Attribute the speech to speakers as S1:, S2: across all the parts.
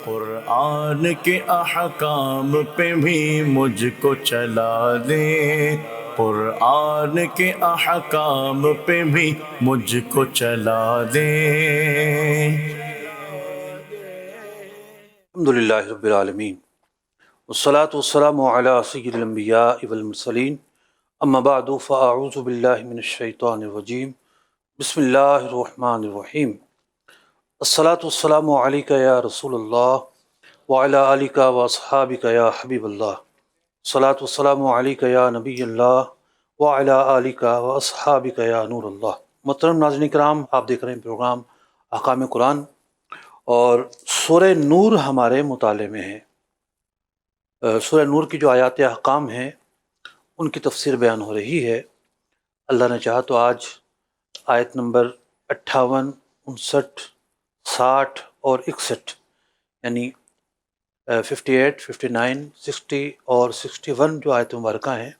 S1: قرآن کے احکام پہ بھی مجھ کو چلا دے، قرآن کے احکام پہ بھی مجھ کو چلا دے۔
S2: الحمدللہ رب العالمین والصلاة والسلام علی سید الانبیاء والمرسلین، اما بعد فاعوذ باللہ من الشیطان الرجیم، بسم اللہ الرحمن الرحیم۔ الصلاة والسلام علیک یا رسول اللہ وعلی آلک واصحابک یا حبیب اللہ، الصلاة والسلام علیک یا نبی اللہ وعلی آلک واصحابک یا نور اللہ۔ محترم ناظرین کرام، آپ دیکھ رہے ہیں پروگرام احکام قرآن، اور سورہ نور ہمارے مطالعے میں ہے۔ سورہ نور کی جو آیات احکام ہیں ان کی تفسیر بیان ہو رہی ہے۔ اللہ نے چاہا تو آج آیت نمبر 58، 59، 60 اور 61 یعنی 58، 59، 60 اور 61 جو آیت مبارکہ ہیں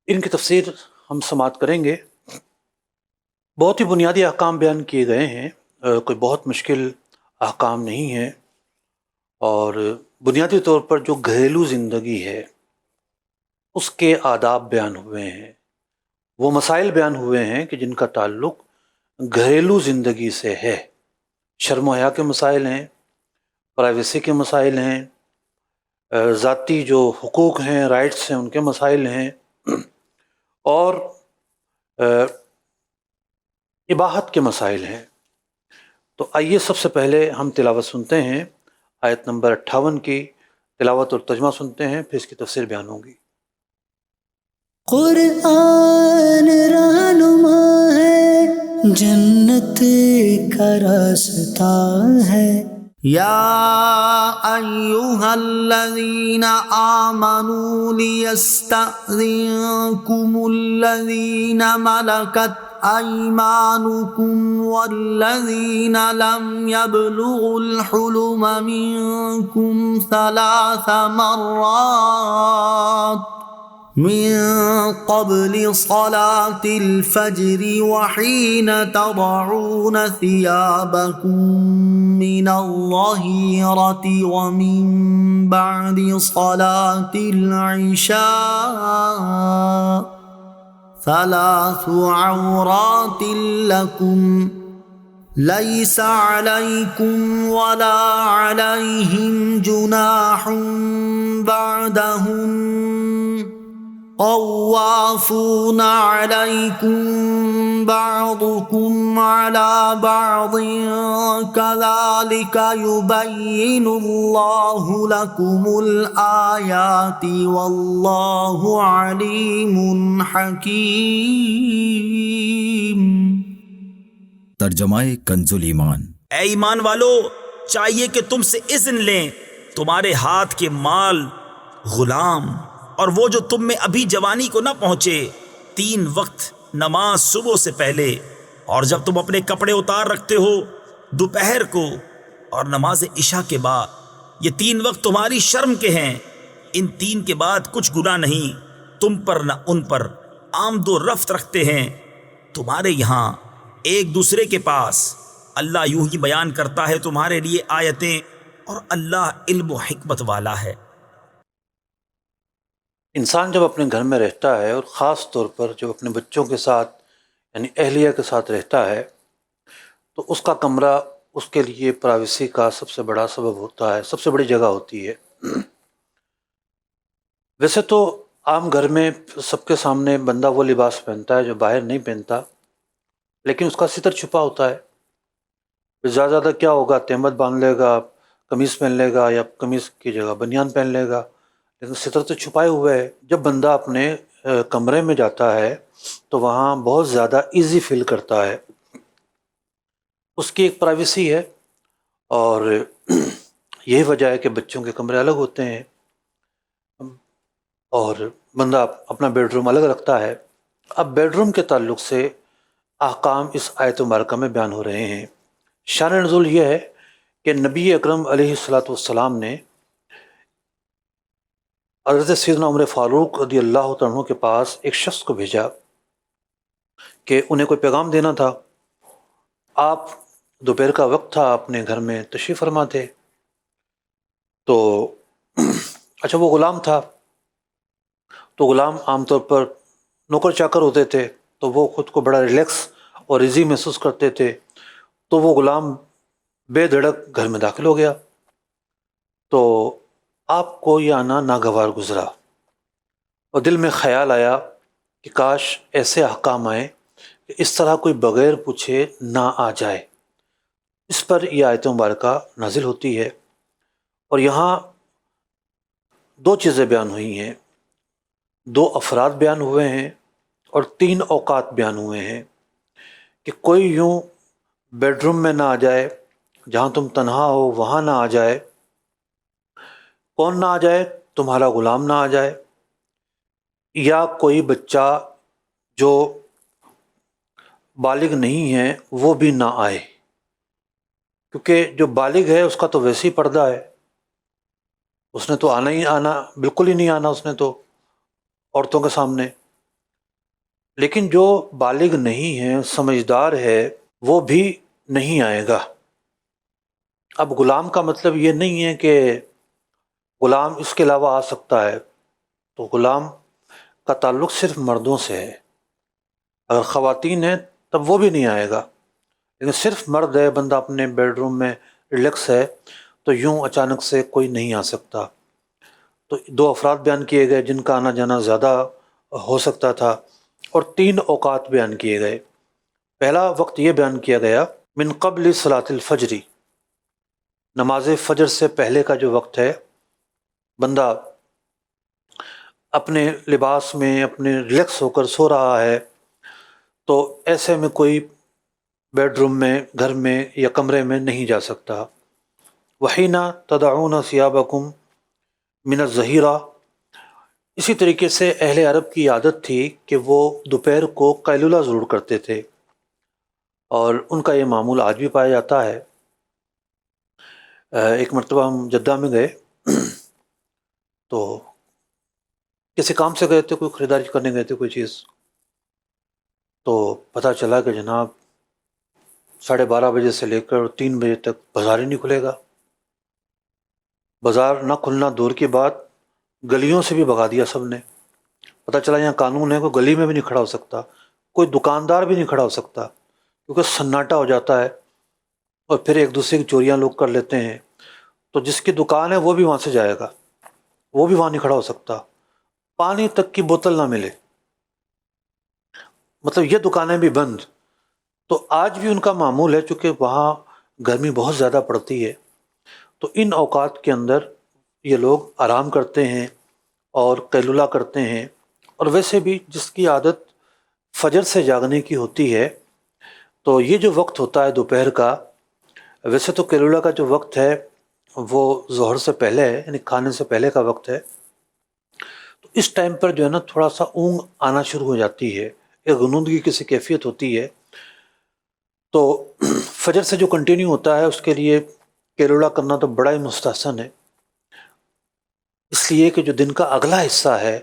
S2: ان کی تفسیر ہم سماعت کریں گے۔ بہت ہی بنیادی احکام بیان کیے گئے ہیں، کوئی بہت مشکل احکام نہیں ہے، اور بنیادی طور پر جو گھریلو زندگی ہے اس کے آداب بیان ہوئے ہیں، وہ مسائل بیان ہوئے ہیں کہ جن کا تعلق گھریلو زندگی سے ہے۔ شرم و حیا کے مسائل ہیں، پرائیویسی کے مسائل ہیں، ذاتی جو حقوق ہیں، رائٹس ہیں، ان کے مسائل ہیں، اور اباحت کے مسائل ہیں۔ تو آئیے سب سے پہلے ہم تلاوت سنتے ہیں، آیت نمبر 58 کی تلاوت اور ترجمہ سنتے ہیں، پھر اس کی تفسیر بیان ہوگی۔
S3: قرآن رہنما ہے، جنت کا راستہ ہے۔ یا ایھا الذین آمنوا لیستأذنکم الذین ملکت أيمانكم والذين لم يبلغوا الحلم منكم 3 مرات من قبل صلاة الفجر وحين تضعون ثيابكم من الظهيرة ومن بعد صلاة العشاء 3 عورات لكم ليس عليكم ولا عليهم جناح بعدهن طوافون عليكم بعضكم على بعض كذلك يبين الله لكم الآيات والله عليم حكيم۔
S4: ترجمہ کنز الایمان۔
S5: اے ایمان والو، چاہیے کہ تم سے اذن لیں تمہارے ہاتھ کے مال، غلام اور وہ جو تم میں ابھی جوانی کو نہ پہنچے، 3 وقت نماز صبح سے پہلے، اور جب تم اپنے کپڑے اتار رکھتے ہو دوپہر کو اور نماز عشاء کے بعد۔ یہ 3 وقت تمہاری شرم کے ہیں، ان 3 کے بعد کچھ گناہ نہیں تم پر نہ ان پر، آمد و رفت رکھتے ہیں تمہارے یہاں ایک دوسرے کے پاس۔ اللہ یوں ہی بیان کرتا ہے تمہارے لیے آیتیں، اور اللہ علم و حکمت والا ہے۔
S2: انسان جب اپنے گھر میں رہتا ہے، اور خاص طور پر جب اپنے بچوں کے ساتھ یعنی اہلیہ کے ساتھ رہتا ہے، تو اس کا کمرہ اس کے لیے پرائیویسی کا سب سے بڑا سبب ہوتا ہے، سب سے بڑی جگہ ہوتی ہے۔ ویسے تو عام گھر میں سب کے سامنے بندہ وہ لباس پہنتا ہے جو باہر نہیں پہنتا، لیکن اس کا ستر چھپا ہوتا ہے۔ زیادہ زیادہ کیا ہوگا، تہمت باندھ لے گا، قمیص پہن لے گا، یا قمیص کی جگہ بنیان پہن لے گا، لیکن ستر تو چھپائے ہوئے ہے۔ جب بندہ اپنے کمرے میں جاتا ہے تو وہاں بہت زیادہ ایزی فیل کرتا ہے، اس کی ایک پرائیویسی ہے، اور یہی وجہ ہے کہ بچوں کے کمرے الگ ہوتے ہیں اور بندہ اپنا بیڈ روم الگ رکھتا ہے۔ اب بیڈ روم کے تعلق سے احکام اس آیت مبارکہ میں بیان ہو رہے ہیں۔ شان نزول یہ ہے کہ نبی اکرم علیہ السلام نے حضرت سیدنا عمر فاروق رضی اللہ عنہ کے پاس ایک شخص کو بھیجا کہ انہیں کوئی پیغام دینا تھا۔ آپ دوپہر کا وقت تھا، اپنے گھر میں تشریف فرما تھے، تو اچھا وہ غلام تھا، تو غلام عام طور پر نوکر چاکر ہوتے تھے، تو وہ خود کو بڑا ریلیکس اور ایزی محسوس کرتے تھے. تو وہ غلام بے دھڑک گھر میں داخل ہو گیا. تو آپ کو یہ آنا ناگوار گزرا اور دل میں خیال آیا کہ کاش ایسے احکام آئیں کہ اس طرح کوئی بغیر پوچھے نہ آ جائے. اس پر یہ آیت مبارکہ نازل ہوتی ہے، اور یہاں دو چیزیں بیان ہوئی ہیں، دو افراد بیان ہوئے ہیں اور تین اوقات بیان ہوئے ہیں کہ کوئی یوں بیڈ روم میں نہ آ جائے، جہاں تم تنہا ہو وہاں نہ آ جائے. کون نہ آ جائے؟ تمہارا غلام نہ آ جائے، یا کوئی بچہ جو بالغ نہیں ہے وہ بھی نہ آئے، کیونکہ جو بالغ ہے اس کا تو ویسے ہی پردہ ہے، اس نے تو آنا ہی آنا، بالکل ہی نہیں آنا اس نے تو عورتوں کے سامنے. لیکن جو بالغ نہیں ہے، سمجھدار ہے، وہ بھی نہیں آئے گا. اب غلام کا مطلب یہ نہیں ہے کہ غلام اس کے علاوہ آ سکتا ہے، تو غلام کا تعلق صرف مردوں سے ہے. اگر خواتین ہیں تب وہ بھی نہیں آئے گا، لیکن صرف مرد ہے، بندہ اپنے بیڈ روم میں ریلیکس ہے، تو یوں اچانک سے کوئی نہیں آ سکتا. تو دو افراد بیان کیے گئے جن کا آنا جانا زیادہ ہو سکتا تھا، اور تین اوقات بیان کیے گئے. پہلا وقت یہ بیان کیا گیا من قبل صلاۃ الفجر، نماز فجر سے پہلے کا جو وقت ہے، بندہ اپنے لباس میں اپنے ریلیکس ہو کر سو رہا ہے، تو ایسے میں کوئی بیڈ روم میں، گھر میں یا کمرے میں نہیں جا سکتا. وحین تدعون ثیابکم من الظہیرہ، اسی طریقے سے اہل عرب کی عادت تھی کہ وہ دوپہر کو قیلولہ ضرور کرتے تھے، اور ان کا یہ معمول آج بھی پایا جاتا ہے. ایک مرتبہ ہم جدہ میں گئے، تو کسی کام سے گئے تھے، کوئی خریداری کرنے گئے تھے کوئی چیز، تو پتہ چلا کہ جناب 12:30 بجے سے لے کر 3 بجے تک بازار ہی نہیں کھلے گا. بازار نہ کھلنا دور کی بات، گلیوں سے بھی بھگا دیا سب نے. پتہ چلا یہاں قانون ہے، کوئی گلی میں بھی نہیں کھڑا ہو سکتا، کوئی دکاندار بھی نہیں کھڑا ہو سکتا، کیونکہ سناٹا ہو جاتا ہے، اور پھر ایک دوسرے کی چوریاں لوگ کر لیتے ہیں. تو جس کی دکان ہے وہ بھی وہاں سے جائے گا، وہ بھی وہاں نہیں کھڑا ہو سکتا. پانی تک کی بوتل نہ ملے، مطلب یہ دکانیں بھی بند. تو آج بھی ان کا معمول ہے، چونکہ وہاں گرمی بہت زیادہ پڑتی ہے، تو ان اوقات کے اندر یہ لوگ آرام کرتے ہیں اور قیلولہ کرتے ہیں. اور ویسے بھی جس کی عادت فجر سے جاگنے کی ہوتی ہے، تو یہ جو وقت ہوتا ہے دوپہر کا، ویسے تو قیلولہ کا جو وقت ہے وہ ظہر سے پہلے ہے، یعنی کھانے سے پہلے کا وقت ہے. تو اس ٹائم پر جو ہے نا تھوڑا سا اونگ آنا شروع ہو جاتی ہے، ایک غنودگی کی سی کیفیت ہوتی ہے. تو فجر سے جو کنٹینیو ہوتا ہے اس کے لیے قیلولہ کرنا تو بڑا ہی مستحسن ہے، اس لیے کہ جو دن کا اگلا حصہ ہے،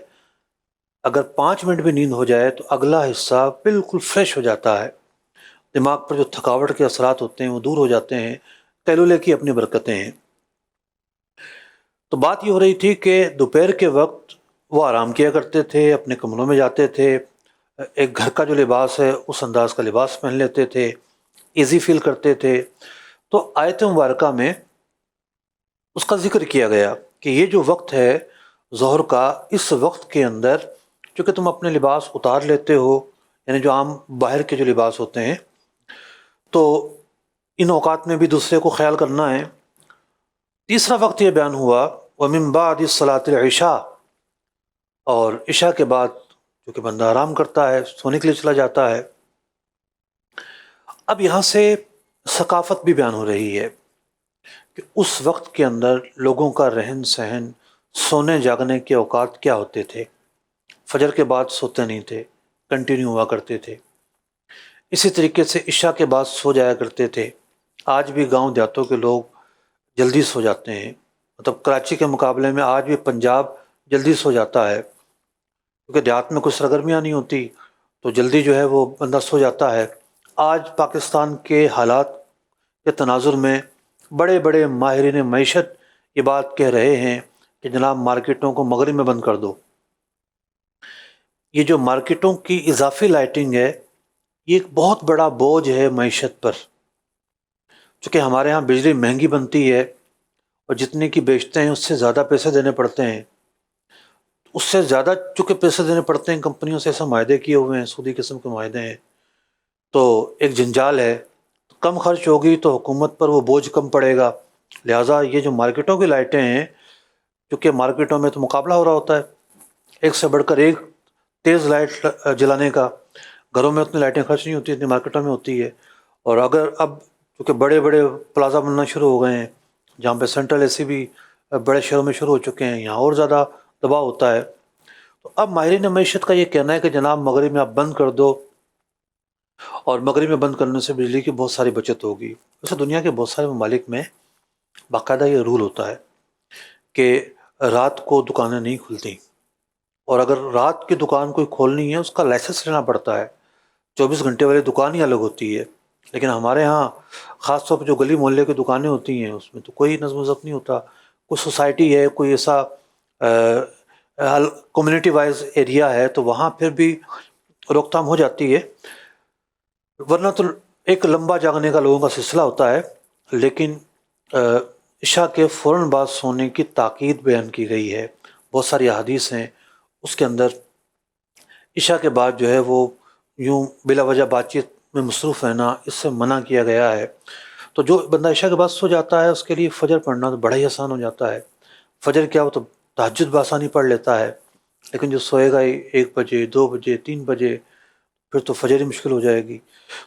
S2: اگر 5 منٹ بھی نیند ہو جائے تو اگلا حصہ بالکل فریش ہو جاتا ہے. دماغ پر جو تھکاوٹ کے اثرات ہوتے ہیں وہ دور ہو جاتے ہیں. قیلولے کی اپنی برکتیں ہیں. تو بات یہ ہو رہی تھی کہ دوپہر کے وقت وہ آرام کیا کرتے تھے، اپنے کمروں میں جاتے تھے، ایک گھر کا جو لباس ہے اس انداز کا لباس پہن لیتے تھے، ایزی فیل کرتے تھے. تو آیت مبارکہ میں اس کا ذکر کیا گیا کہ یہ جو وقت ہے ظہر کا، اس وقت کے اندر چونکہ تم اپنے لباس اتار لیتے ہو، یعنی جو عام باہر کے جو لباس ہوتے ہیں، تو ان اوقات میں بھی دوسرے کو خیال کرنا ہے. تیسرا وقت یہ بیان ہوا وَمِن بَعْدِ صَلَاةِ الْعِشَاءِ، اور عشاء کے بعد چونکہ بندہ آرام کرتا ہے، سونے کے لیے چلا جاتا ہے. اب یہاں سے ثقافت بھی بیان ہو رہی ہے کہ اس وقت کے اندر لوگوں کا رہن سہن، سونے جاگنے کے اوقات کیا ہوتے تھے. فجر کے بعد سوتے نہیں تھے، کنٹینیو ہوا کرتے تھے. اسی طریقے سے عشاء کے بعد سو جایا کرتے تھے. آج بھی گاؤں دیہاتوں کے لوگ جلدی سو جاتے ہیں، مطلب کراچی کے مقابلے میں آج بھی پنجاب جلدی سو جاتا ہے، کیونکہ دیہات میں کچھ سرگرمیاں نہیں ہوتی تو جلدی جو ہے وہ بندہ سو جاتا ہے. آج پاکستان کے حالات کے تناظر میں بڑے بڑے ماہرین معیشت یہ بات کہہ رہے ہیں کہ جناب مارکیٹوں کو مغرب میں بند کر دو۔ یہ جو مارکیٹوں کی اضافی لائٹنگ ہے یہ ایک بہت بڑا بوجھ ہے معیشت پر، چونکہ ہمارے ہاں بجلی مہنگی بنتی ہے اور جتنے کی بیچتے ہیں اس سے زیادہ پیسے دینے پڑتے ہیں، اس سے زیادہ چونکہ پیسے دینے پڑتے ہیں، کمپنیوں سے ایسے معاہدے کیے ہوئے ہیں، سودی قسم کے معاہدے ہیں، تو ایک جنجال ہے۔ کم خرچ ہوگی تو حکومت پر وہ بوجھ کم پڑے گا، لہٰذا یہ جو مارکیٹوں کی لائٹیں ہیں، کیونکہ مارکیٹوں میں تو مقابلہ ہو رہا ہوتا ہے ایک سے بڑھ کر ایک تیز لائٹ جلانے کا، گھروں میں اتنی لائٹیں خرچ نہیں ہوتی اتنی مارکیٹوں میں ہوتی ہے۔ اور اگر اب کیونکہ بڑے بڑے پلازا بننا شروع ہو گئے ہیں جہاں پہ سینٹرل اے سی بھی بڑے شہروں میں شروع ہو چکے ہیں، یہاں اور زیادہ دباؤ ہوتا ہے، تو اب ماہرین معیشت کا یہ کہنا ہے کہ جناب مغرب میں آپ بند کر دو، اور مغرب میں بند کرنے سے بجلی کی بہت ساری بچت ہوگی۔ ویسے دنیا کے بہت سارے ممالک میں باقاعدہ یہ رول ہوتا ہے کہ رات کو دکانیں نہیں کھلتی، اور اگر رات کی دکان کوئی کھولنی ہے اس کا لائسنس لینا پڑتا ہے، 24 گھنٹے والی دکان ہی الگ ہوتی ہے۔ لیکن ہمارے ہاں خاص طور پہ جو گلی محلے کی دکانیں ہوتی ہیں اس میں تو کوئی نظم و ضبط نہیں ہوتا، کوئی سوسائٹی ہے، کوئی ایسا کمیونٹی وائز ایریا ہے تو وہاں پھر بھی روک تھام ہو جاتی ہے، ورنہ تو ایک لمبا جاگنے کا لوگوں کا سلسلہ ہوتا ہے۔ لیکن عشاء کے فوراً بعد سونے کی تاکید بیان کی گئی ہے، بہت ساری احادیث ہیں اس کے اندر عشاء کے بعد جو ہے وہ یوں بلا وجہ بات چیت میں مصروف رہنا اس سے منع کیا گیا ہے۔ تو جو بندہ عشاء کے بعد سو جاتا ہے اس کے لیے فجر پڑھنا تو بڑا ہی آسان ہو جاتا ہے، فجر کیا وہ تو تہجد بآسانی پڑھ لیتا ہے، لیکن جو سوئے گا 1 بجے 2 بجے 3 بجے پھر تو فجر ہی مشکل ہو جائے گی۔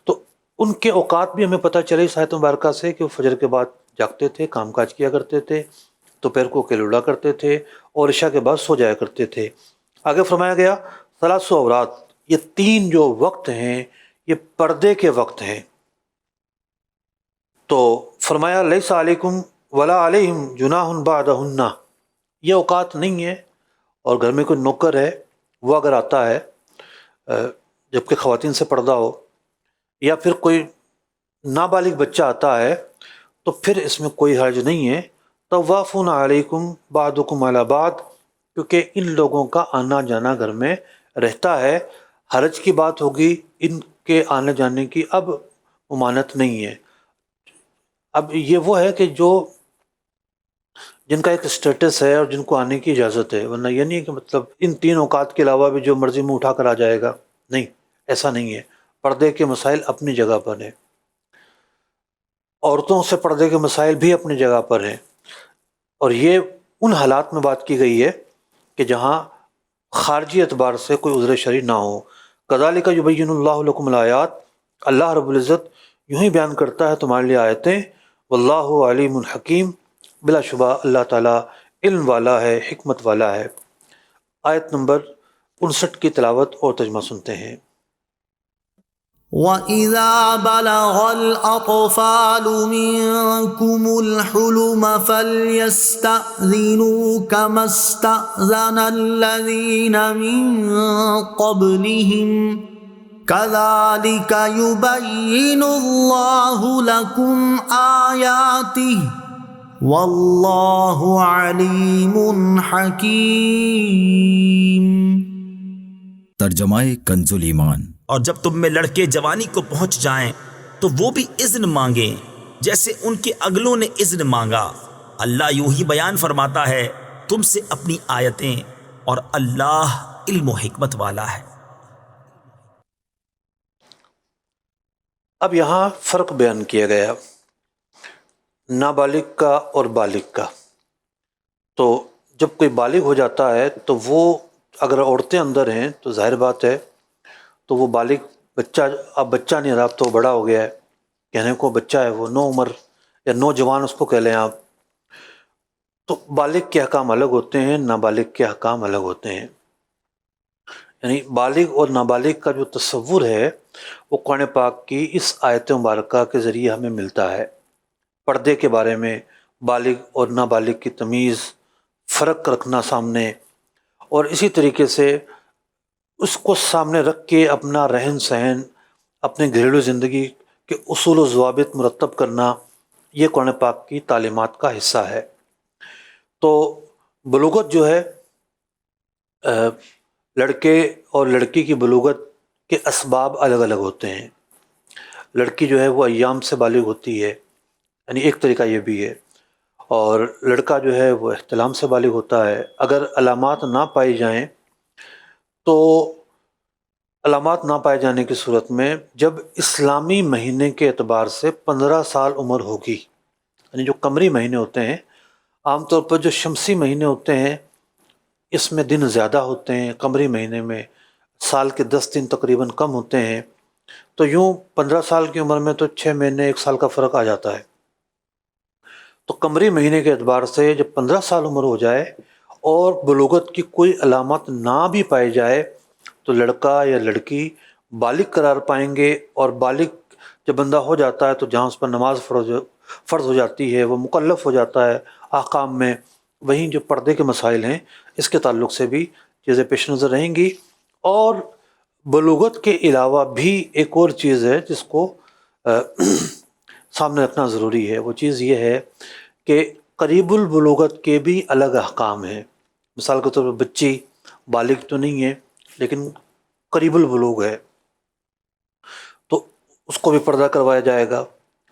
S2: تو ان کے اوقات بھی ہمیں پتہ چلے اس آیت مبارکہ سے کہ وہ فجر کے بعد جاگتے تھے، کام کاج کیا کرتے تھے، دوپہر کو اکیلے اڑا کرتے تھے اور عشاء کے بعد سو جایا کرتے تھے۔ آگے فرمایا گیا 3 اوقات، یہ 3 جو وقت ہیں یہ پردے کے وقت ہیں۔ تو فرمایا لیس علیکم ولا علیہم جناح بعدہن، یہ اوقات نہیں ہے، اور گھر میں کوئی نوکر ہے وہ اگر آتا ہے جبکہ خواتین سے پردہ ہو، یا پھر کوئی نابالغ بچہ آتا ہے تو پھر اس میں کوئی حرج نہیں ہے۔ طوافون علیکم بعضکم علی بعض، کیونکہ ان لوگوں کا آنا جانا گھر میں رہتا ہے، حرج کی بات ہوگی، ان کے آنے جانے کی اب ممانعت نہیں ہے۔ اب یہ وہ ہے کہ جو جن کا ایک اسٹیٹس ہے اور جن کو آنے کی اجازت ہے، ورنہ یہ نہیں کہ مطلب ان 3 اوقات کے علاوہ بھی جو مرضی میں اٹھا کر آ جائے گا، نہیں، ایسا نہیں ہے۔ پردے کے مسائل اپنی جگہ پر ہیں، عورتوں سے پردے کے مسائل بھی اپنی جگہ پر ہیں، اور یہ ان حالات میں بات کی گئی ہے کہ جہاں خارجی اعتبار سے کوئی عذر شرعی نہ ہو۔ کذالک یبین اللہ لکم الآیات، اللہ رب العزت یوں ہی بیان کرتا ہے تمہارے لیے آیتیں، واللہ علیم حکیم، بلا شبہ اللہ تعالیٰ علم والا ہے، حکمت والا ہے۔ آیت نمبر 59 کی تلاوت اور ترجمہ سنتے ہیں۔
S3: وَإِذَا بَلَغَ الْأَطْفَالُ مِنكُمُ الْحُلُمَ فَلْيَسْتَأْذِنُوا كَمَا اسْتَأْذَنَ الَّذِينَ مِن قَبْلِهِمْ كَذَلِكَ يُبَيِّنُ اللَّهُ لَكُمْ آيَاتِهِ وَاللَّهُ عَلِيمٌ حَكِيمٌ۔
S4: ترجمہ کنز الایمان۔
S5: اور جب تم میں لڑکے جوانی کو پہنچ جائیں تو وہ بھی اذن مانگیں جیسے ان کے اگلوں نے اذن مانگا، اللہ یوں ہی بیان فرماتا ہے تم سے اپنی آیتیں، اور اللہ علم و حکمت والا ہے۔
S2: اب یہاں فرق بیان کیا گیا نابالغ کا اور بالغ کا۔ تو جب کوئی بالغ ہو جاتا ہے تو وہ اگر عورتیں اندر ہیں تو ظاہر بات ہے تو وہ بالغ بچہ، اب بچہ نہیں رہا، اب تو بڑا ہو گیا ہے، کہنے کو بچہ ہے، وہ نو عمر یا نوجوان اس کو کہہ لیں آپ۔ تو بالغ کے احکام الگ ہوتے ہیں، نابالغ کے احکام الگ ہوتے ہیں۔ یعنی بالغ اور نابالغ کا جو تصور ہے وہ قرآن پاک کی اس آیت مبارکہ کے ذریعے ہمیں ملتا ہے۔ پردے کے بارے میں بالغ اور نابالغ کی تمیز، فرق رکھنا سامنے، اور اسی طریقے سے اس کو سامنے رکھ کے اپنا رہن سہن، اپنے گھریلو زندگی کے اصول و ضوابط مرتب کرنا، یہ قرآن پاک کی تعلیمات کا حصہ ہے۔ تو بلوغت جو ہے لڑکے اور لڑکی کی بلوغت کے اسباب الگ الگ ہوتے ہیں۔ لڑکی جو ہے وہ ایام سے بالغ ہوتی ہے، یعنی ایک طریقہ یہ بھی ہے، اور لڑکا جو ہے وہ احتلام سے بالغ ہوتا ہے۔ اگر علامات نہ پائی جائیں تو علامات نہ پائے جانے کی صورت میں جب اسلامی مہینے کے اعتبار سے 15 سال عمر ہوگی، یعنی جو قمری مہینے ہوتے ہیں، عام طور پر جو شمسی مہینے ہوتے ہیں اس میں دن زیادہ ہوتے ہیں، قمری مہینے میں سال کے 10 دن تقریباً کم ہوتے ہیں، تو یوں 15 سال کی عمر میں تو 6 مہینے 1 سال کا فرق آ جاتا ہے۔ تو قمری مہینے کے اعتبار سے جب 15 سال عمر ہو جائے اور بلوغت کی کوئی علامت نہ بھی پائی جائے تو لڑکا یا لڑکی بالغ قرار پائیں گے، اور بالغ جب بندہ ہو جاتا ہے تو جہاں اس پر نماز فرض ہو جاتی ہے، وہ مکلف ہو جاتا ہے احکام میں، وہیں جو پردے کے مسائل ہیں اس کے تعلق سے بھی چیزیں پیش نظر رہیں گی۔ اور بلوغت کے علاوہ بھی ایک اور چیز ہے جس کو سامنے رکھنا ضروری ہے، وہ چیز یہ ہے کہ قریب البلوغت کے بھی الگ احکام ہیں۔ مثال کے طور پر بچی بالغ تو نہیں ہے لیکن قریب البلوغ ہے، تو اس کو بھی پردہ کروایا جائے گا۔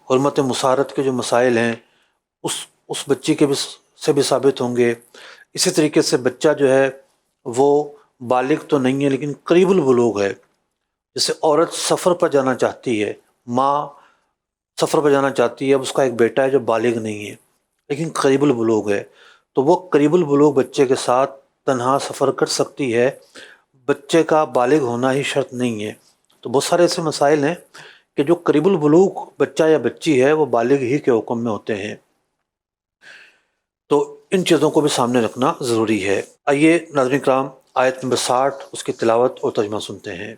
S2: حرمت مسارت کے جو مسائل ہیں اس بچی کے بھی سے بھی ثابت ہوں گے۔ اسی طریقے سے بچہ جو ہے وہ بالغ تو نہیں ہے لیکن قریب البلوغ ہے، جیسے عورت سفر پر جانا چاہتی ہے، ماں سفر پر جانا چاہتی ہے، اب اس کا ایک بیٹا ہے جو بالغ نہیں ہے لیکن قریب البلوغ ہے، تو وہ قریب البلوغ بچے کے ساتھ تنہا سفر کر سکتی ہے، بچے کا بالغ ہونا ہی شرط نہیں ہے۔ تو بہت سارے ایسے مسائل ہیں کہ جو قریب البلوغ بچہ یا بچی ہے وہ بالغ ہی کے حکم میں ہوتے ہیں، تو ان چیزوں کو بھی سامنے رکھنا ضروری ہے۔ آئیے ناظرین کرام آیت نمبر 60 اس کی تلاوت اور ترجمہ سنتے ہیں۔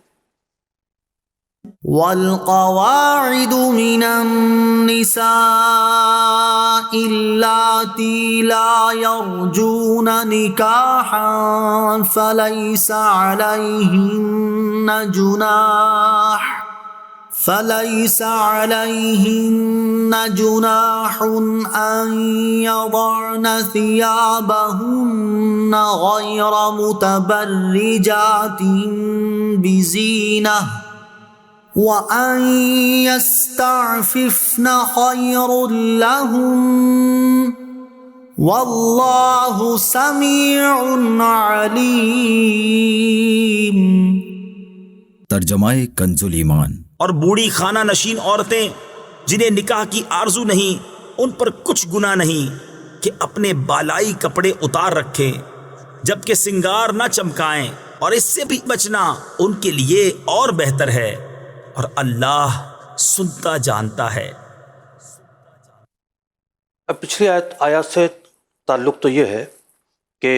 S3: والقواعد من النساء اللاتي لا يرجون نكاحا فليس عليهن جناح أن يضعن ثيابهن غير متبرجات بزينة وَأَن يَسْتَعْفِفْنَ خَيْرٌ لَهُمْ وَاللَّهُ سَمِيعٌ عَلِيمٌ۔
S4: ترجمہ کنز ایمان۔
S5: اور بوڑھی خانہ نشین عورتیں جنہیں نکاح کی آرزو نہیں، ان پر کچھ گناہ نہیں کہ اپنے بالائی کپڑے اتار رکھیں جبکہ سنگار نہ چمکائیں، اور اس سے بھی بچنا ان کے لیے اور بہتر ہے، اور اللہ سنتا جانتا ہے۔
S2: اب پچھلی آیات سے تعلق تو یہ ہے کہ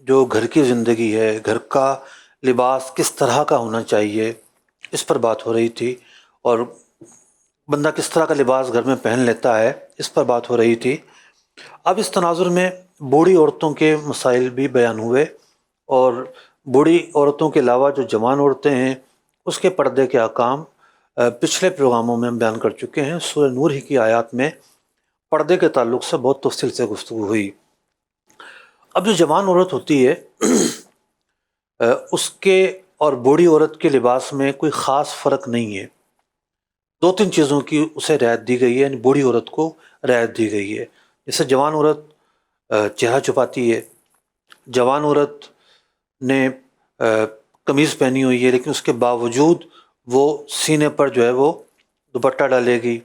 S2: جو گھر کی زندگی ہے، گھر کا لباس کس طرح کا ہونا چاہیے، اس پر بات ہو رہی تھی، اور بندہ کس طرح کا لباس گھر میں پہن لیتا ہے اس پر بات ہو رہی تھی۔ اب اس تناظر میں بوڑھی عورتوں کے مسائل بھی بیان ہوئے، اور بوڑھی عورتوں کے علاوہ جو جوان عورتیں ہیں اس کے پردے کے احکام پچھلے پروگراموں میں ہم بیان کر چکے ہیں۔ سورہ نور ہی کی آیات میں پردے کے تعلق سے بہت تفصیل سے گفتگو ہوئی۔ اب جو جوان عورت ہوتی ہے اس کے اور بوڑھی عورت کے لباس میں کوئی خاص فرق نہیں ہے، 2-3 چیزوں کی اسے رعایت دی گئی ہے، یعنی بوڑھی عورت کو رعایت دی گئی ہے۔ جیسے جوان عورت چہرہ چھپاتی ہے، جوان عورت نے قمیض پہنی ہوئی ہے لیکن اس کے باوجود وہ سینے پر جو ہے وہ دوپٹہ ڈالے گی،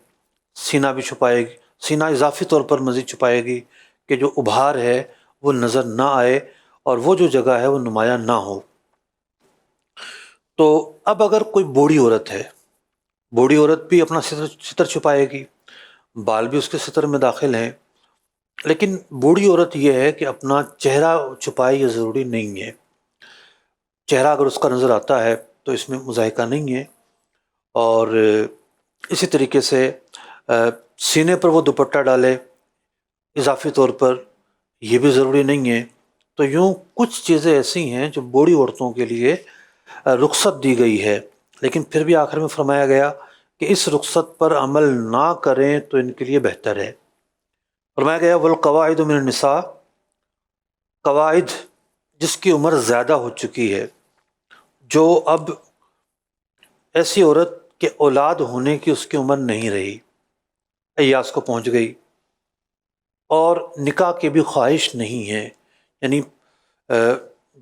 S2: سینہ بھی چھپائے گی، سینہ اضافی طور پر مزید چھپائے گی کہ جو ابھار ہے وہ نظر نہ آئے اور وہ جو جگہ ہے وہ نمایاں نہ ہو۔ تو اب اگر کوئی بوڑھی عورت ہے، بوڑھی عورت بھی اپنا ستر چھپائے گی، بال بھی اس کے ستر میں داخل ہیں، لیکن بوڑھی عورت یہ ہے کہ اپنا چہرہ چھپائے یہ ضروری نہیں ہے۔ چہرہ اگر اس کا نظر آتا ہے تو اس میں مضاحکہ نہیں ہے، اور اسی طریقے سے سینے پر وہ دوپٹہ ڈالے اضافی طور پر یہ بھی ضروری نہیں ہے۔ تو یوں کچھ چیزیں ایسی ہیں جو بوڑھی عورتوں کے لیے رخصت دی گئی ہے، لیکن پھر بھی آخر میں فرمایا گیا کہ اس رخصت پر عمل نہ کریں تو ان کے لیے بہتر ہے۔ فرمایا گیا والقواعد من النساء، قواعد جس کی عمر زیادہ ہو چکی ہے، جو اب ایسی عورت کے اولاد ہونے کی اس کی عمر نہیں رہی، ایاس کو پہنچ گئی، اور نکاح کی بھی خواہش نہیں ہے، یعنی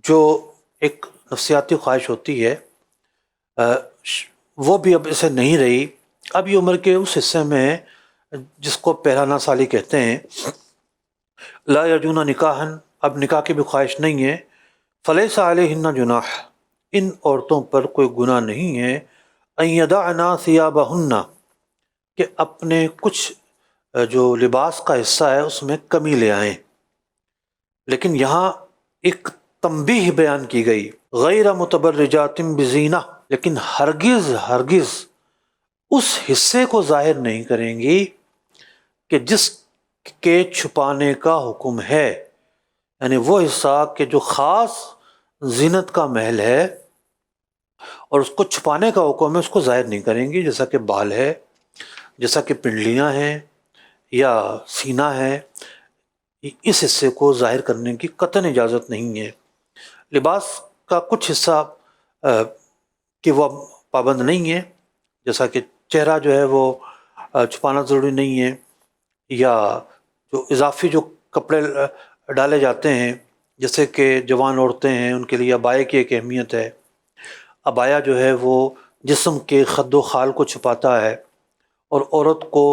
S2: جو ایک نفسیاتی خواہش ہوتی ہے وہ بھی اب اسے نہیں رہی، اب یہ عمر کے اس حصے میں ہے جس کو پہلا سالی کہتے ہیں، لا یرجون نکاحا، اب نکاح کی بھی خواہش نہیں ہے، فلیس علیہن جناح، ان عورتوں پر کوئی گناہ نہیں ہے، ان یدعنا ثیابہن، کہ اپنے کچھ جو لباس کا حصہ ہے اس میں کمی لے آئیں، لیکن یہاں ایک تنبیہ بیان کی گئی، غیر متبرجات بزینہ، لیکن ہرگز اس حصے کو ظاہر نہیں کریں گی کہ جس کے چھپانے کا حکم ہے، یعنی وہ حصہ کہ جو خاص زینت کا محل ہے اور اس کو چھپانے کا حکم ہے، اس کو ظاہر نہیں کریں گی، جیسا کہ بال ہے، جیسا کہ پنڈلیاں ہیں یا سینہ ہے، اس حصے کو ظاہر کرنے کی قطعاً اجازت نہیں ہے۔ لباس کا کچھ حصہ کہ وہ پابند نہیں ہے، جیسا کہ چہرہ جو ہے وہ چھپانا ضروری نہیں ہے، یا جو اضافی جو کپڑے ڈالے جاتے ہیں جیسے کہ جوان عورتیں ہیں ان کے لیے عبایا کی ایک اہمیت ہے، عبایا جو ہے وہ جسم کے خد و خال کو چھپاتا ہے اور عورت کو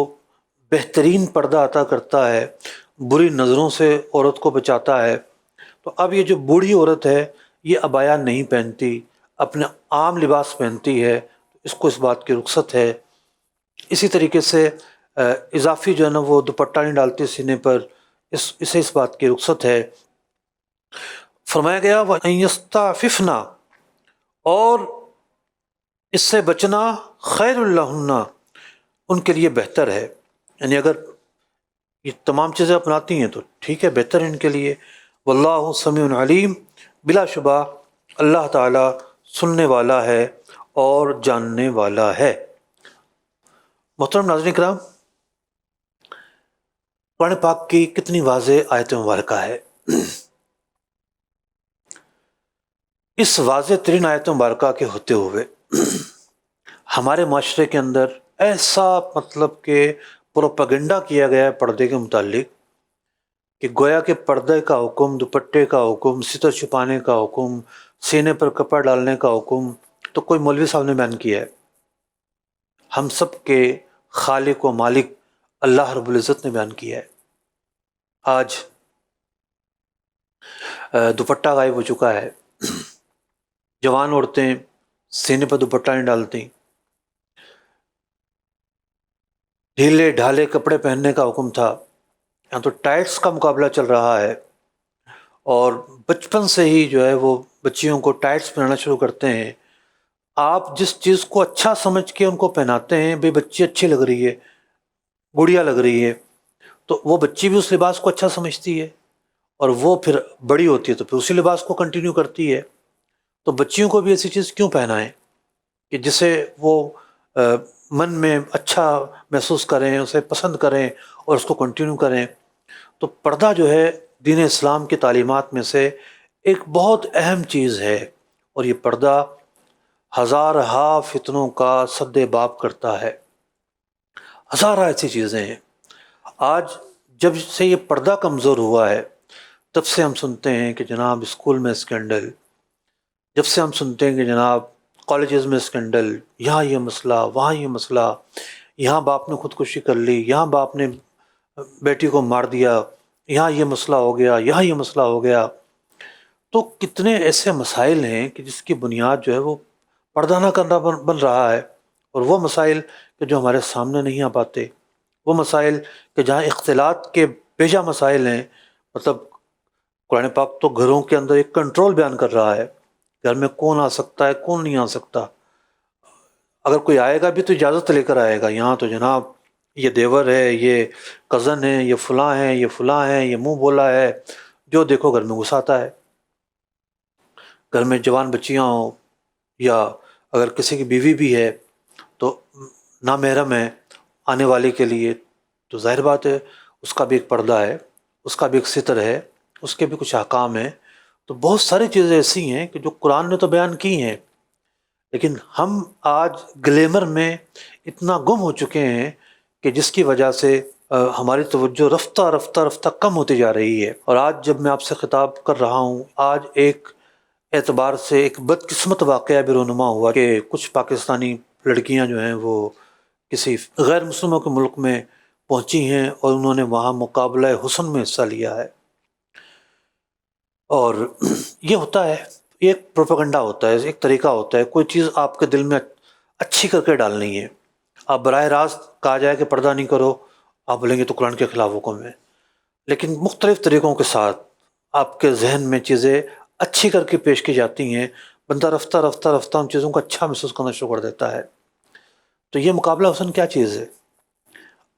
S2: بہترین پردہ عطا کرتا ہے، بری نظروں سے عورت کو بچاتا ہے۔ تو اب یہ جو بوڑھی عورت ہے یہ عبایا نہیں پہنتی، اپنے عام لباس پہنتی ہے، اس کو اس بات کی رخصت ہے۔ اسی طریقے سے اضافی جو ہے نا وہ دوپٹہ نہیں ڈالتی سینے پر، اسے اس بات کی رخصت ہے۔ فرمایا گیا وَأَن يَسْتَعْفِفْنَا، اور اس سے بچنا خیر لہن، ان کے لیے بہتر ہے، یعنی اگر یہ تمام چیزیں اپناتی ہیں تو ٹھیک ہے، بہتر ہے ان کے لیے۔ واللہ سمیع علیم، بلا شبہ اللہ تعالیٰ سننے والا ہے اور جاننے والا ہے۔ محترم ناظرین کرام، قرآن پاک کی کتنی واضح آیت مبارکہ ہے۔ اس واضح ترین آیت مبارکہ کے ہوتے ہوئے ہمارے معاشرے کے اندر ایسا مطلب کہ پروپیگنڈا کیا گیا ہے پردے کے متعلق کہ گویا کہ پردے کا حکم، دوپٹے کا حکم، ستر چھپانے کا حکم، سینے پر کپڑا ڈالنے کا حکم تو کوئی مولوی صاحب نے بیان کیا ہے۔ ہم سب کے خالق و مالک اللہ رب العزت نے بیان کیا ہے۔ آج دوپٹہ غائب ہو چکا ہے، جوان عورتیں سینے پر دوپٹہ نہیں ڈالتی، ڈھیلے ڈھالے کپڑے پہننے کا حکم تھا، یہاں تو ٹائٹس کا مقابلہ چل رہا ہے، اور بچپن سے ہی جو ہے وہ بچیوں کو ٹائٹس پہنانا شروع کرتے ہیں۔ آپ جس چیز کو اچھا سمجھ کے ان کو پہناتے ہیں، بھئی بچی اچھی لگ رہی ہے، گڑیا لگ رہی ہے، تو وہ بچی بھی اس لباس کو اچھا سمجھتی ہے، اور وہ پھر بڑی ہوتی ہے تو پھر اسی لباس کو کنٹینیو کرتی ہے۔ تو بچیوں کو بھی ایسی چیز کیوں پہنائیں کہ جسے وہ من میں اچھا محسوس کریں، اسے پسند کریں اور اس کو کنٹینیو کریں۔ تو پردہ جو ہے دین اسلام کی تعلیمات میں سے ایک بہت اہم چیز ہے، اور یہ پردہ ہزارہا فتنوں کا سد باب کرتا ہے۔ ہزارہ ایسی چیزیں ہیں۔ آج جب سے یہ پردہ کمزور ہوا ہے تب سے ہم سنتے ہیں کہ جناب اسکول میں اسکینڈل، جب سے ہم سنتے ہیں کہ جناب کالجز میں اسکینڈل، یہاں یہ مسئلہ، وہاں یہ مسئلہ، یہاں باپ نے خودکشی کر لی، یہاں باپ نے بیٹی کو مار دیا، یہاں یہ مسئلہ ہو گیا، یہاں یہ مسئلہ ہو گیا۔ تو کتنے ایسے مسائل ہیں کہ جس کی بنیاد جو ہے وہ پردہ نہ کرنا بن رہا ہے، اور وہ مسائل کہ جو ہمارے سامنے نہیں آ پاتے، وہ مسائل کہ جہاں اختلاط کے بیجا مسائل ہیں۔ مطلب قرآن پاک تو گھروں کے اندر ایک کنٹرول بیان کر رہا ہے، گھر میں کون آ سکتا ہے، کون نہیں آ سکتا، اگر کوئی آئے گا بھی تو اجازت لے کر آئے گا۔ یہاں تو جناب یہ دیور ہے، یہ کزن ہے، یہ فلاں ہے، یہ فلاں ہے، یہ منہ بولا ہے، جو دیکھو گھر میں گھساتا ہے۔ گھر میں جوان بچیاں ہوں یا اگر کسی کی بیوی بھی ہے تو نامحرم ہے آنے والے کے لیے، تو ظاہر بات ہے اس کا بھی ایک پردہ ہے، اس کا بھی ایک ستر ہے، اس کے بھی کچھ احکام ہیں. تو بہت ساری چیزیں ایسی ہیں کہ جو قرآن نے تو بیان کی ہیں، لیکن ہم آج گلیمر میں اتنا گم ہو چکے ہیں کہ جس کی وجہ سے ہماری توجہ رفتہ رفتہ رفتہ کم ہوتی جا رہی ہے. اور آج جب میں آپ سے خطاب کر رہا ہوں، آج ایک اعتبار سے ایک بدقسمت واقعہ بھی رونما ہوا کہ کچھ پاکستانی لڑکیاں جو ہیں وہ کسی غیر مسلموں کے ملک میں پہنچی ہیں اور انہوں نے وہاں مقابلہ حسن میں حصہ لیا ہے. اور یہ ہوتا ہے، یہ ایک پروپیگنڈا ہوتا ہے، ایک طریقہ ہوتا ہے. کوئی چیز آپ کے دل میں اچھی کر کے ڈالنی ہے. آپ براہ راست کہا جائے کہ پردہ نہیں کرو، آپ بولیں گے تو قرآن کے خلاف حکم ہے. لیکن مختلف طریقوں کے ساتھ آپ کے ذہن میں چیزیں اچھی کر کے پیش کی جاتی ہیں، بندہ رفتہ رفتہ رفتہ ان چیزوں کو اچھا محسوس کرنا شروع کر دیتا ہے. تو یہ مقابلہ حسن کیا چیز ہے؟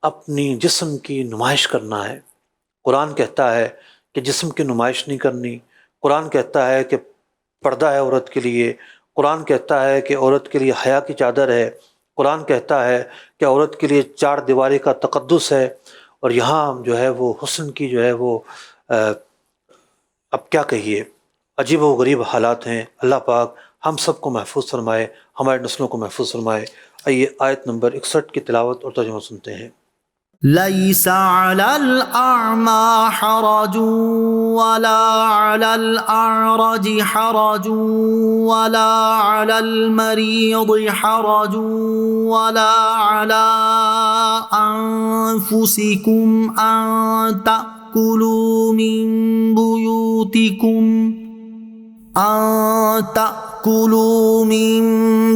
S2: اپنی جسم کی نمائش کرنا ہے. قرآن کہتا ہے کہ جسم کی نمائش نہیں کرنی. قرآن کہتا ہے کہ پردہ ہے عورت کے لیے. قرآن کہتا ہے کہ عورت کے لیے حیا کی چادر ہے. قرآن کہتا ہے کہ عورت کے لیے 4 دیواری کا تقدس ہے. اور یہاں جو ہے وہ حسن کی جو ہے وہ اب کیا کہیے، عجیب و غریب حالات ہیں. اللہ پاک ہم سب کو محفوظ فرمائے، ہماری نسلوں کو محفوظ فرمائے. آئیے آیت نمبر 61 کی تلاوت اور ترجمہ سنتے ہیں.
S3: ليس على الأعمى حرج ولا على الأعرج حرج ولا على المريض حرج ولا على أنفسكم أن تأكلوا من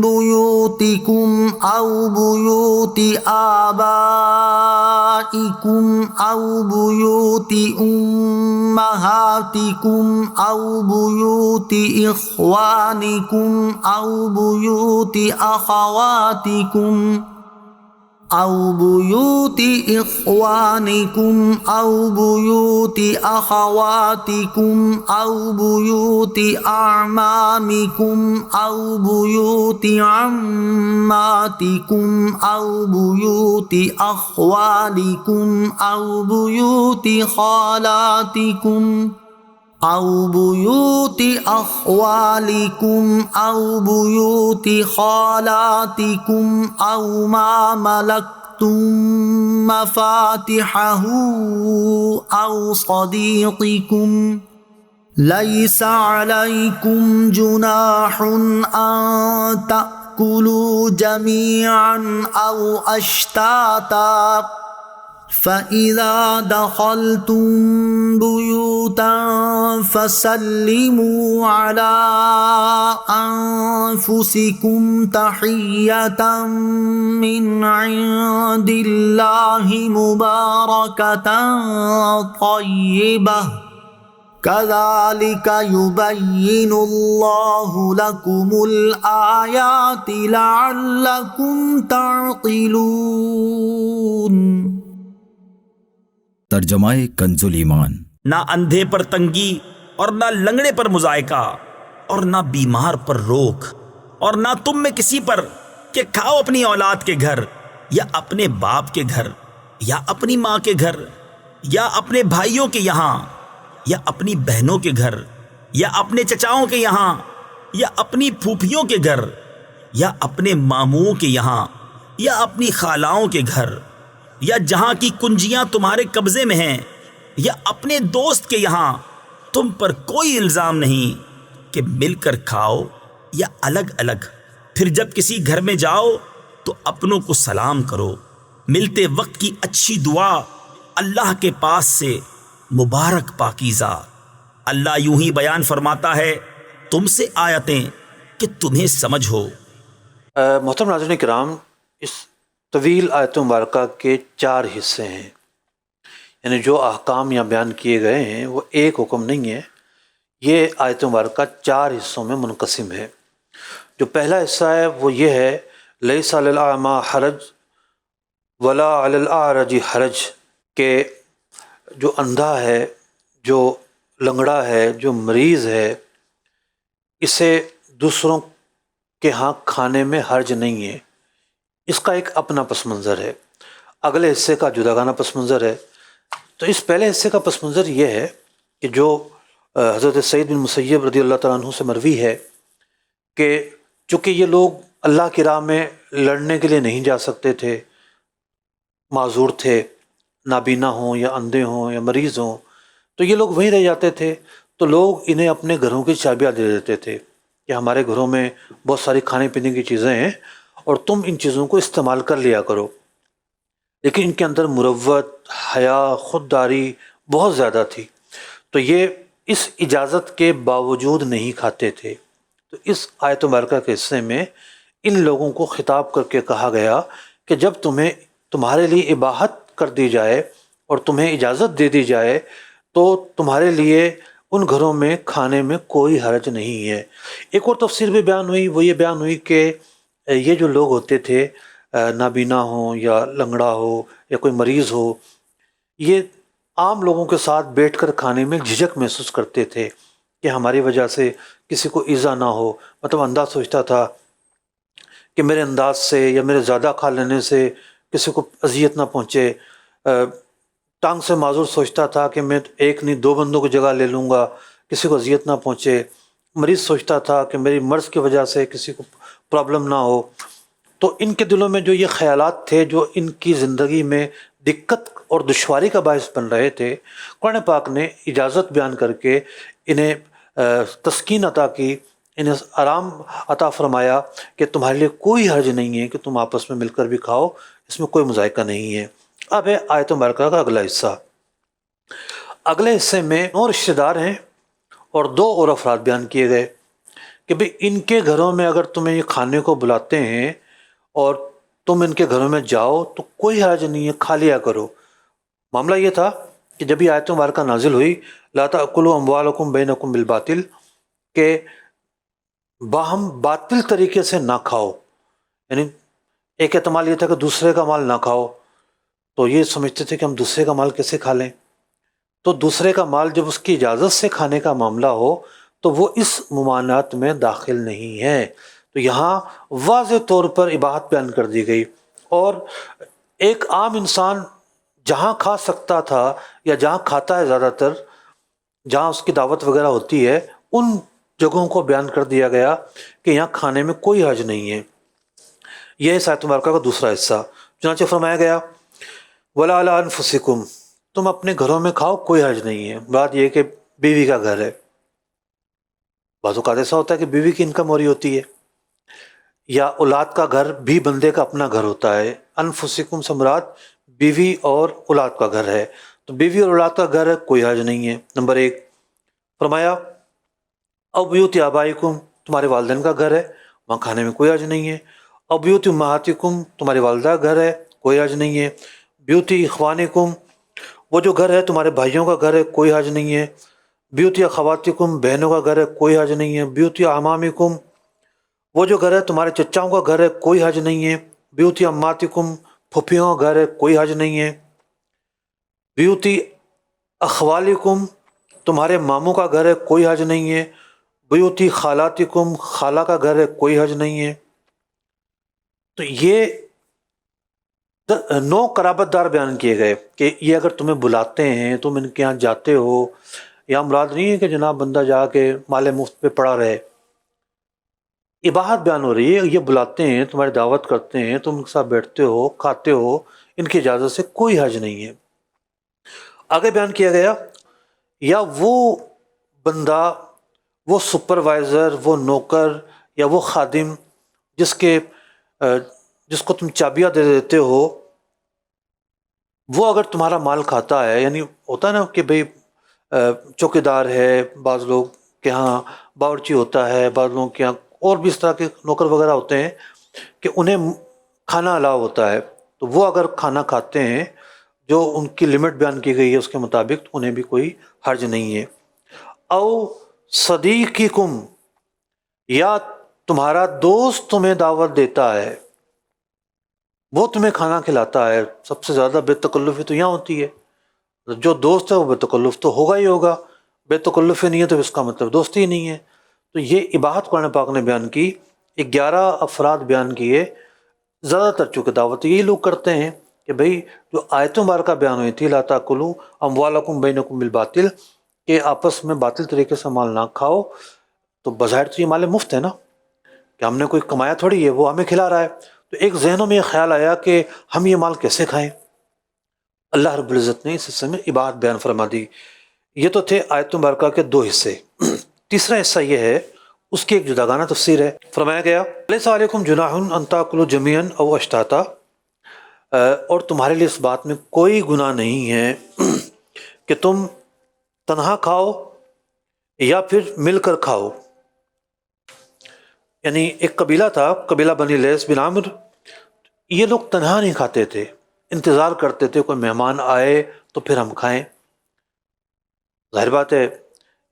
S3: بيوتكم أو بيوت آبائكم أو بيوت أمهاتكم أو بيوت إخوانكم أو بيوت أخواتكم أو بيوت إخوانكم أو بيوت أخواتكم أو بيوت أعمامكم أو بيوت عماتكم أو بيوت أخوالكم أو بيوت خالاتكم أو بيوت أخوالكم أو بيوت خالاتكم أو ما ملكتم مفاتحه أو صديقكم. ليس عليكم جناح أن تأكلوا جميعا أو أشتاتا فإذا دخلتم بيوتا فسلموا على أنفسكم تحية من عند الله مباركة طيبة كذلك يبين الله لكم الآيات لعلكم تعقلون.
S4: ترجمہ کنز الایمان.
S5: نہ اندھے پر تنگی اور نہ لنگڑے پر مضائقہ اور نہ بیمار پر روک، اور نہ تم میں کسی پر کہ کھاؤ اپنی اولاد کے گھر یا اپنے باپ کے گھر یا اپنی ماں کے گھر یا اپنے بھائیوں کے یہاں یا اپنی بہنوں کے گھر یا اپنے چچاؤں کے یہاں یا اپنی پھوپھیوں کے گھر یا اپنے ماموں کے یہاں یا اپنی خالاؤں کے گھر یا جہاں کی کنجیاں تمہارے قبضے میں ہیں یا اپنے دوست کے یہاں. تم پر کوئی الزام نہیں کہ مل کر کھاؤ یا الگ الگ. پھر جب کسی گھر میں جاؤ تو اپنوں کو سلام کرو. ملتے وقت کی اچھی دعا اللہ کے پاس سے مبارک پاکیزہ. اللہ یوں ہی بیان فرماتا ہے تم سے آیتیں کہ تمہیں سمجھ ہو.
S2: محترم ناظرین کرام، اس طویل آیت مبارکہ کے 4 حصے ہیں. یعنی جو احکام یہاں بیان کیے گئے ہیں وہ ایک حکم نہیں ہے. یہ آیت مبارکہ 4 حصوں میں منقسم ہے. جو پہلا حصہ ہے وہ یہ ہے لیس علی الاعمی حرج ولا علی الاعرج حرج، کہ جو اندھا ہے، جو لنگڑا ہے، جو مریض ہے، اسے دوسروں کے ہاں کھانے میں حرج نہیں ہے. اس کا ایک اپنا پس منظر ہے، اگلے حصے کا جداگانہ پس منظر ہے. تو اس پہلے حصے کا پس منظر یہ ہے کہ جو حضرت سعید بن مسیب رضی اللہ تعالیٰ عنہ سے مروی ہے کہ چونکہ یہ لوگ اللہ کی راہ میں لڑنے کے لیے نہیں جا سکتے تھے، معذور تھے، نابینا ہوں یا اندھے ہوں یا مریض ہوں، تو یہ لوگ وہیں رہ جاتے تھے، تو لوگ انہیں اپنے گھروں کی چابیاں دے دیتے تھے کہ ہمارے گھروں میں بہت ساری کھانے پینے کی چیزیں ہیں اور تم ان چیزوں کو استعمال کر لیا کرو. لیکن ان کے اندر مروت، حیا، خودداری بہت زیادہ تھی، تو یہ اس اجازت کے باوجود نہیں کھاتے تھے. تو اس آیت مبارکہ کے حصے میں ان لوگوں کو خطاب کر کے کہا گیا کہ جب تمہارے لیے اباحت کر دی جائے اور تمہیں اجازت دے دی جائے تو تمہارے لیے ان گھروں میں کھانے میں کوئی حرج نہیں ہے. ایک اور تفسیر بھی بیان ہوئی، وہ یہ بیان ہوئی کہ یہ جو لوگ ہوتے تھے، نابینا ہوں یا لنگڑا ہو یا کوئی مریض ہو، یہ عام لوگوں کے ساتھ بیٹھ کر کھانے میں جھجک محسوس کرتے تھے کہ ہماری وجہ سے کسی کو ایذا نہ ہو. مطلب انداز سوچتا تھا کہ میرے انداز سے یا میرے زیادہ کھا لینے سے کسی کو اذیت نہ پہنچے. ٹانگ سے معذور سوچتا تھا کہ میں ایک نہیں 2 بندوں کی جگہ لے لوں گا، کسی کو اذیت نہ پہنچے. مریض سوچتا تھا کہ میری مرض کی وجہ سے کسی کو پرابلم نہ ہو. تو ان کے دلوں میں جو یہ خیالات تھے جو ان کی زندگی میں دقت اور دشواری کا باعث بن رہے تھے، قرآن پاک نے اجازت بیان کر کے انہیں تسکین عطا کی، انہیں آرام عطا فرمایا کہ تمہارے لیے کوئی حرج نہیں ہے کہ تم آپس میں مل کر بھی کھاؤ، اس میں کوئی مذائقہ نہیں ہے. اب ہے آیت مبارکہ کا اگلا حصہ. اگلے حصے میں 9 رشتہ دار ہیں اور 2 اور افراد بیان کیے گئے کہ بھئی ان کے گھروں میں اگر تمہیں یہ کھانے کو بلاتے ہیں اور تم ان کے گھروں میں جاؤ تو کوئی حرج نہیں ہے، کھا لیا کرو. معاملہ یہ تھا کہ جب یہ آیت مبارکہ نازل ہوئی لا تأکلوا اموالکم بینکم بالباطل، کہ باہم باطل طریقے سے نہ کھاؤ. یعنی ایک احتمال یہ تھا کہ دوسرے کا مال نہ کھاؤ، تو یہ سمجھتے تھے کہ ہم دوسرے کا مال کیسے کھا لیں. تو دوسرے کا مال جب اس کی اجازت سے کھانے کا معاملہ ہو تو وہ اس ممانعت میں داخل نہیں ہے. تو یہاں واضح طور پر اباحت بیان کر دی گئی، اور ایک عام انسان جہاں کھا سکتا تھا یا جہاں کھاتا ہے، زیادہ تر جہاں اس کی دعوت وغیرہ ہوتی ہے، ان جگہوں کو بیان کر دیا گیا کہ یہاں کھانے میں کوئی حرج نہیں ہے. یہ ہے آیت مبارکہ کا دوسرا حصہ. چنانچہ فرمایا گیا وَلَا عَلَىٰ أَنفُسِكُمْ، تم اپنے گھروں میں کھاؤ، کوئی حرج نہیں ہے. بات یہ کہ بیوی کا گھر ہے، بعض اوقات ایسا ہوتا ہے کہ بیوی کی انکم ہو رہی ہوتی ہے، یا اولاد کا گھر بھی بندے کا اپنا گھر ہوتا ہے. انفسکم سے مراد بیوی اور اولاد کا گھر ہے، تو بیوی اور اولاد کا گھر ہے، کوئی حرج نہیں ہے. نمبر 1 فرمایا او بیوت آبائکم، تمہارے والدین کا گھر ہے، وہاں کھانے میں کوئی حرج نہیں ہے. او بیوت امہاتکم، تمہاری والدہ کا گھر ہے، کوئی حرج نہیں ہے. بیوت اخوانکم، وہ جو گھر ہے تمہارے بھائیوں کا گھر ہے، کوئی حرج نہیں ہے. بیوت اخواتکم، بہنوں کا گھر ہے، کوئی حرج نہیں ہے. بیوت اعمامکم، وہ جو گھر ہے تمہارے چچاؤں کا گھر ہے، کوئی حرج نہیں ہے. بیوت اماتکم، پھپھیوں کا گھر ہے، کوئی حرج نہیں ہے. بیوت اخوالکم، تمہارے ماموں کا گھر ہے، کوئی حرج نہیں ہے. بیوت خالاتکم، خالہ کا گھر ہے، کوئی حرج نہیں ہے. تو یہ 9 قرابت دار بیان کیے گئے کہ یہ اگر تمہیں بلاتے ہیں تم ان کے ہاں جاتے ہو. یا مراد نہیں ہے کہ جناب بندہ جا کے مال مفت پہ پڑا رہے، اباحت بیان ہو رہی ہے. یہ بلاتے ہیں، تمہاری دعوت کرتے ہیں، تم ان کے ساتھ بیٹھتے ہو، کھاتے ہو، ان کی اجازت سے کوئی حرج نہیں ہے. آگے بیان کیا گیا یا وہ بندہ، وہ سپروائزر، وہ نوکر یا وہ خادم جس کو تم چابیاں دے دیتے ہو، وہ اگر تمہارا مال کھاتا ہے، یعنی ہوتا ہے نا کہ بھئی چوکیدار ہے، بعض لوگ کے ہاں باورچی ہوتا ہے، بعض لوگوں کے ہاں اور بھی اس طرح کے نوکر وغیرہ ہوتے ہیں کہ انہیں کھانا الاؤ ہوتا ہے، تو وہ اگر کھانا کھاتے ہیں جو ان کی لمٹ بیان کی گئی ہے اس کے مطابق، تو انہیں بھی کوئی حرج نہیں ہے. او صدیقکم، یا تمہارا دوست تمہیں دعوت دیتا ہے، وہ تمہیں کھانا کھلاتا ہے. سب سے زیادہ بے تکلفی تو یہاں ہوتی ہے. جو دوست ہے وہ بے تکلف تو ہوگا ہی ہوگا، بے تکلفی نہیں ہے تو اس کا مطلب دوستی ہی نہیں ہے. تو یہ اباحت قرآن پاک نے بیان کی. 11 افراد بیان کیے. زیادہ تر چونکہ دعوت یہی لوگ کرتے ہیں کہ بھئی جو آیت مبارکہ بیان ہوئی تھی لا تاکلوا اموالکم بینکم بالباطل، کہ آپس میں باطل طریقے سے مال نہ کھاؤ، تو بظاہر تو یہ مال مفت ہے نا، کہ ہم نے کوئی کمایا تھوڑی ہے، وہ ہمیں کھلا رہا ہے. تو ایک ذہنوں میں یہ خیال آیا کہ ہم یہ مال کیسے کھائیں. اللہ رب العزت نے اس حصے میں عبارت بیان فرما دی. یہ تو تھے آیت مبارکہ کے 2 حصے. تیسرا حصہ یہ ہے، اس کی ایک جداگانہ تفسیر ہے. فرمایا گیا لیس علیکم جناح ان تاکلوا جميعا او اشتاتا، اور تمہارے لیے اس بات میں کوئی گناہ نہیں ہے کہ تم تنہا کھاؤ یا پھر مل کر کھاؤ. یعنی ایک قبیلہ تھا، قبیلہ بنی لیس بن عامر، یہ لوگ تنہا نہیں کھاتے تھے، انتظار کرتے تھے کوئی مہمان آئے تو پھر ہم کھائیں. ظاہر بات ہے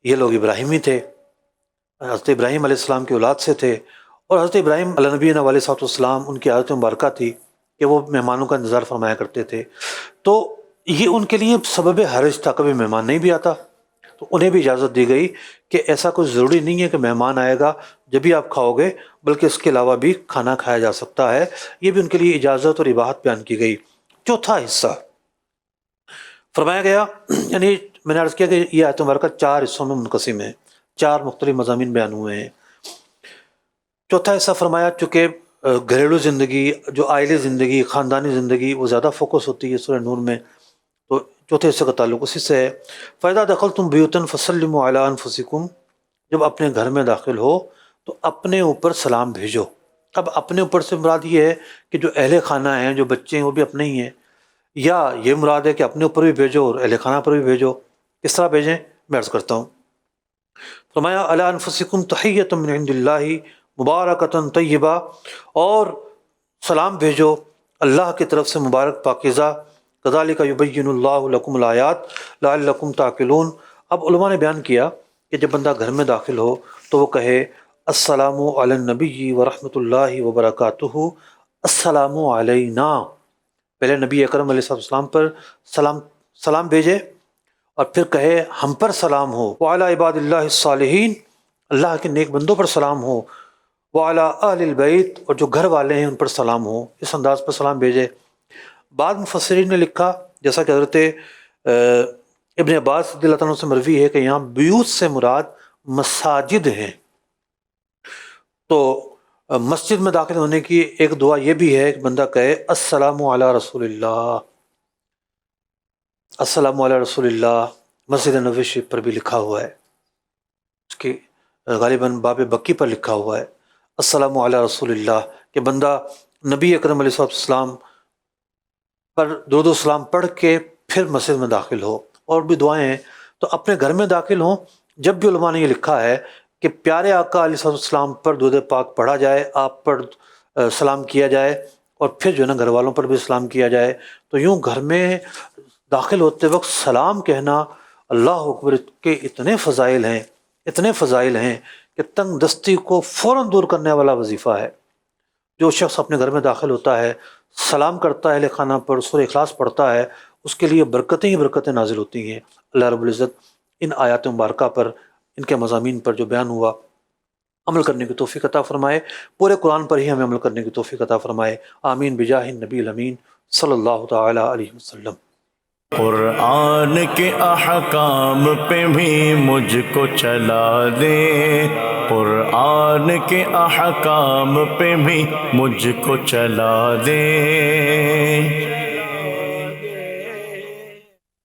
S2: یہ لوگ ابراہیمی تھے، حضرت ابراہیم علیہ السلام کی اولاد سے تھے، اور حضرت ابراہیم علیہ نبی علیہ صاحب السلام ان کی عادت مبارکہ تھی کہ وہ مہمانوں کا انتظار فرمایا کرتے تھے. تو یہ ان کے لیے سبب حرج تھا، کبھی مہمان نہیں بھی آتا تو انہیں بھی اجازت دی گئی کہ ایسا کوئی ضروری نہیں ہے کہ مہمان آئے گا جب بھی آپ کھاؤ گے، بلکہ اس کے علاوہ بھی کھانا کھایا جا سکتا ہے. یہ بھی ان کے لیے اجازت اور اباحت بیان کی گئی. چوتھا حصہ فرمایا گیا، یعنی میں نے عرض کیا کہ یہ آیت مبارکہ 4 حصوں میں منقسم ہے، 4 مختلف مضامین بیان ہوئے ہیں. چوتھا حصہ فرمایا چونکہ گھریلو زندگی، جو عائلی زندگی، خاندانی زندگی، وہ زیادہ فوکس ہوتی ہے سورہ نور میں، تو چوتھے حصے کا تعلق اسی سے ہے. فَإِذَا دَخَلْتُمْ بُيُوتًا فَسَلِّمُوا عَلَىٰ أَنفُسِكُمْ، جب اپنے گھر میں داخل ہو تو اپنے اوپر سلام بھیجو. اب اپنے اوپر سے مراد یہ ہے کہ جو اہل خانہ ہیں، جو بچے ہیں، وہ بھی اپنے ہی ہیں، یا یہ مراد ہے کہ اپنے اوپر بھی بھیجو اور اہل خانہ پر بھی بھیجو. کس طرح بھیجیں میں عرض کرتا ہوں. فرمایا عَلَىٰ أَنفُسِكُمْ تَحِيَّةٌ مِّنْ عِندِ اللَّهِ مُبَارَكَةٌ طَيِّبَةٌ، اور سلام بھیجو اللہ کی طرف سے مبارک پاکیزہ. كَذَلِكَ يُبَيِّنُ اللَّهُ لَكُمُ الْآيَاتِ لَعَلَّكُمْ تَعْقِلُونَ. اب علماء نے بیان کیا کہ جب بندہ گھر میں داخل ہو تو وہ کہے السلام علی النبی ورحمۃ اللہ وبرکاتہ، السلام علینا. پہلے نبی اکرم علیہ السلام پر سلام بھیجے اور پھر کہے ہم پر سلام ہو. وعلی عباد اللہ الصالحین، اللہ کے نیک بندوں پر سلام ہو. وعلی اہل البیت، اور جو گھر والے ہیں ان پر سلام ہو. اس انداز پر سلام بھیجے. بعض مفسرین نے لکھا، جیسا کہ حضرت ابن عباس رضی اللہ عنہ سے مروی ہے، کہ یہاں بیوت سے مراد مساجد ہیں. تو مسجد میں داخل ہونے کی ایک دعا یہ بھی ہے کہ بندہ کہے السلام علی رسول اللہ، السلام علی رسول اللہ. مسجد نبوی شریف پر بھی لکھا ہوا ہے، اس کی غالباً باب بکی پر لکھا ہوا ہے السلام علی رسول اللہ، کہ بندہ نبی اکرم علیہ السلام پر درود و سلام پڑھ کے پھر مسجد میں داخل ہو. اور بھی دعائیں ہیں. تو اپنے گھر میں داخل ہوں، جب بھی علماء نے یہ لکھا ہے کہ پیارے آقا علیہ السلام پر درود پاک پڑھا جائے، آپ پر سلام کیا جائے، اور پھر جو ہے نا گھر والوں پر بھی سلام کیا جائے. تو یوں گھر میں داخل ہوتے وقت سلام کہنا، اللہ اکبر، کے اتنے فضائل ہیں کہ تنگ دستی کو فوراً دور کرنے والا وظیفہ ہے. جو شخص اپنے گھر میں داخل ہوتا ہے، سلام کرتا ہے اہل خانہ پر، سورہ اخلاص پڑھتا ہے، اس کے لیے برکتیں ہی برکتیں نازل ہوتی ہیں. اللہ رب العزت ان آیات مبارکہ پر، ان کے مضامین پر جو بیان ہوا، عمل کرنے کی توفیق عطا فرمائے. پورے قرآن پر ہی ہمیں عمل کرنے کی توفیق عطا فرمائے. آمین بجاہ النبی الامین صلی اللہ تعالی علیہ وسلم.
S1: قرآن کے احکام پہ بھی مجھ کو چلا دے، قرآن کے احکام پہ بھی مجھ کو چلا دے.